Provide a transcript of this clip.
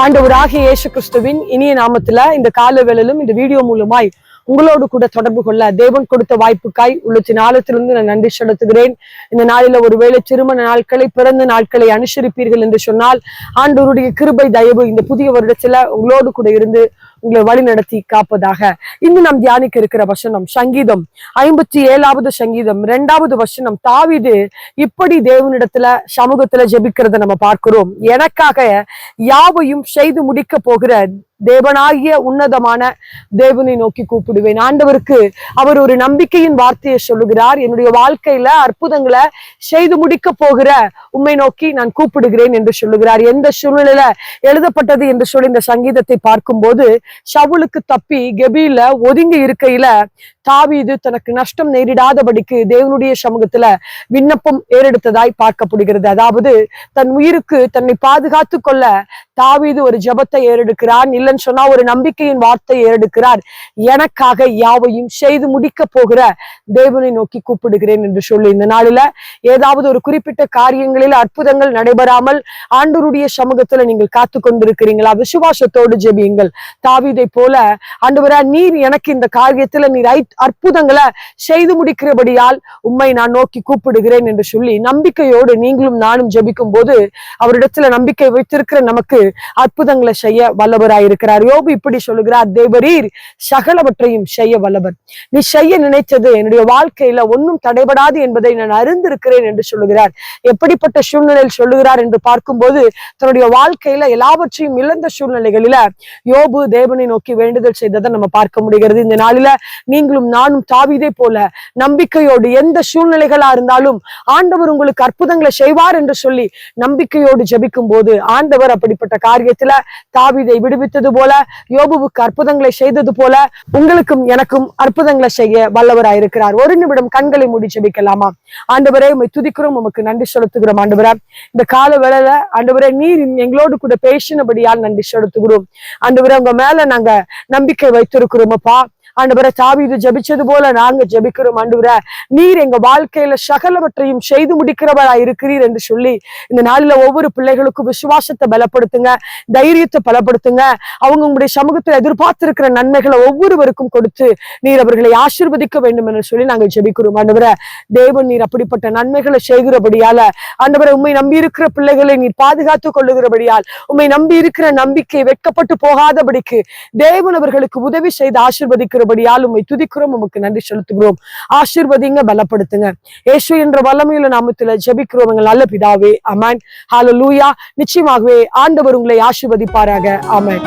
ஆண்டவராகிய இயேசு கிறிஸ்துவின் இனிய நாமத்துல இந்த கால வேளையிலும் இந்த வீடியோ மூலமாய் உங்களோடு கூட தொடர்பு கொள்ள தேவன் கொடுத்த வாய்ப்புக்காய் உள்ளத்தின் ஆழத்திலிருந்து நான் நன்றி செலுத்துகிறேன். இந்த நாளில ஒருவேளை திருமண நாட்களை, பிறந்த நாட்களை அனுசரிப்பீர்கள் என்று சொன்னால் ஆண்டவருடைய கிருபை தயவு இந்த புதிய வருடத்துல உங்களோடு கூட இருந்து உங்களை வழி நடத்தி காப்பதாக. இன்னும் நாம் தியானிக்க இருக்கிற வசனம் சங்கீதம் 57வது சங்கீதம் 2வது வசனம். தாவீது இப்படி தேவனிடத்துல சமூகத்துல ஜெபிக்கிறத நம்ம பார்க்கிறோம். எனக்காக யாவையும் செய்து முடிக்க போகிற தேவனாகிய உன்னதமான தேவனை நோக்கி கூப்பிடுவேன். ஆண்டவருக்கு அவர் ஒரு நம்பிக்கையின் வார்த்தையை சொல்லுகிறார். என்னுடைய வாழ்க்கையில அற்புதங்களை செய்து முடிக்க போகிற உம்மை நோக்கி நான் கூப்பிடுகிறேன் என்று சொல்லுகிறார். எந்த சூழ்நிலையில எழுதப்பட்டது என்று சொல்லி இந்த சங்கீதத்தை பார்க்கும்போது, சவுலுக்கு தப்பி கெபில ஒதுங்கி இருக்கையில தாவீது தனக்கு நஷ்டம் நேரிடாதபடிக்கு தேவனுடைய சமூகத்துல விண்ணப்பம் ஏறெடுத்ததாய் பார்க்கப்படுகிறது. அதாவது தன் உயிருக்கு தன்னை பாதுகாத்து கொள்ள தாவீது ஒரு ஜெபத்தை ஏறெடுக்கிறார். இல்லைன்னு சொன்னா ஒரு நம்பிக்கையின் வார்த்தை ஏறெடுக்கிறார். எனக்காக யாவையும் செய்து முடிக்க போகிற தேவனை நோக்கி கூப்பிடுகிறேன் என்று சொல்லி இந்த நாளில ஏதாவது ஒரு குறிப்பிட்ட காரியங்களில் அற்புதங்கள் நடைபெறாமல் ஆண்டவருடைய சமூகத்துல நீங்கள் காத்து கொண்டிருக்கிறீங்களா? விசுவாசத்தோடு ஜெபியுங்கள். தாவீதை போல, ஆண்டவரே நீர் எனக்கு இந்த காரியத்துல நீர் அற்புதங்களை செய்து முடிக்கிறபடியால் உம்மை நான் நோக்கி கூப்பிடுகிறேன் என்று சொல்லி நம்பிக்கையோடு நீங்களும் நானும் ஜெபிக்கும் போது அவரிடத்துல நம்பிக்கை வைத்திருக்கிற நமக்கு அற்புதங்களை செய்ய வல்லவராயிருக்கிறார். யோபு இப்படி சொல்லுகிறார், தேவரீர் சகலவற்றையும் செய்ய வல்லவர். நீ செய்ய நினைத்தது என்னுடைய வாழ்க்கையில ஒன்னும் தடைபடாது என்பதை நான் அறிந்திருக்கிறேன் என்று சொல்லுகிறார். எப்படிப்பட்ட சூழ்நிலையில் சொல்லுகிறார் என்று பார்க்கும்போது, தன்னுடைய வாழ்க்கையில எல்லாவற்றையும் இழந்த சூழ்நிலைகளில யோபு தேவனை நோக்கி வேண்டுதல் செய்ததை நம்ம பார்க்க முடிகிறது. இந்த நாளில நீங்களும் நானும் தாவீதை போல நம்பிக்கையோடு எந்த சூழ்நிலைகளா இருந்தாலும் ஆண்டவர் உங்களுக்கு அற்புதங்களை செய்வார் என்று சொல்லி நம்பிக்கையோடு ஜெபிக்கும் போது ஆண்டவர் அப்படிப்பட்ட காரியத்துல தாவீதை விடுவித்தது போல, யோபுவுக்கு அற்புதங்களை செய்தது போல உங்களுக்கும் எனக்கும் அற்புதங்களை செய்ய வல்லவராயிருக்கிறார். ஒரு நிமிடம் கண்களை மூடி ஜெபிக்கலாமா? ஆண்டவரே உம்மை துதிக்கிறோம், உமக்கு நன்றி செலுத்துகிறோம். ஆண்டவரே இந்த கால வேளையில ஆண்டவரே நீர் எங்களோடு கூட பேசினபடியால் நன்றி செலுத்துகிறோம். ஆண்டவரே உங்க மேல நாங்க நம்பிக்கை வைத்திருக்கிறோம் அப்பா. ஆண்டவரே தாவீது ஜெபிச்சது போல நாங்க ஜெபிக்கிறோம். ஆண்டவரே நீர் எங்க வாழ்க்கையில சகலவற்றையும் செய்து முடிக்கிறவரா இருக்கிறீர் என்று சொல்லி இந்த நாளில ஒவ்வொரு பிள்ளைகளுக்கும் விசுவாசத்தை பலப்படுத்துங்க, தைரியத்தை பலப்படுத்துங்க. அவங்க உங்களுடைய சமூகத்தில் எதிர்பார்த்திருக்கிற நன்மைகளை ஒவ்வொருவருக்கும் கொடுத்து நீர் அவர்களை ஆசீர்வதிக்க வேண்டும் என்று சொல்லி நாங்கள் ஜெபிக்கிறோம். ஆண்டவரே தேவன் நீர் அப்படிப்பட்ட நன்மைகளை செய்கிறபடியால ஆண்டவரே உம்மை நம்பி இருக்கிற பிள்ளைகளை நீர் பாதுகாத்துக் கொள்ளுகிறபடியால் உம்மை நம்பி இருக்கிற நம்பிக்கை வெட்கப்பட்டு போகாதபடிக்கு தேவன் அவர்களுக்கு உதவி செய்து ஆசீர்வதிக்கிறபடியால் உம்மை துதிக்கிறோம், உமக்கு நன்றி செலுத்துகிறோம். ஆசீர்வதிங்க, பலப்படுத்துங்க. இயேசு என்ற வல்லமையுள்ள நாமத்துல ஜெபிக்கிறோம் எங்கள் நல்ல பிதாவே, ஆமென். ஹல்லேலூயா. நிச்சயமாகவே ஆண்டவர் உங்களை ஆசீர்வதிப்பாராக. ஆமென்.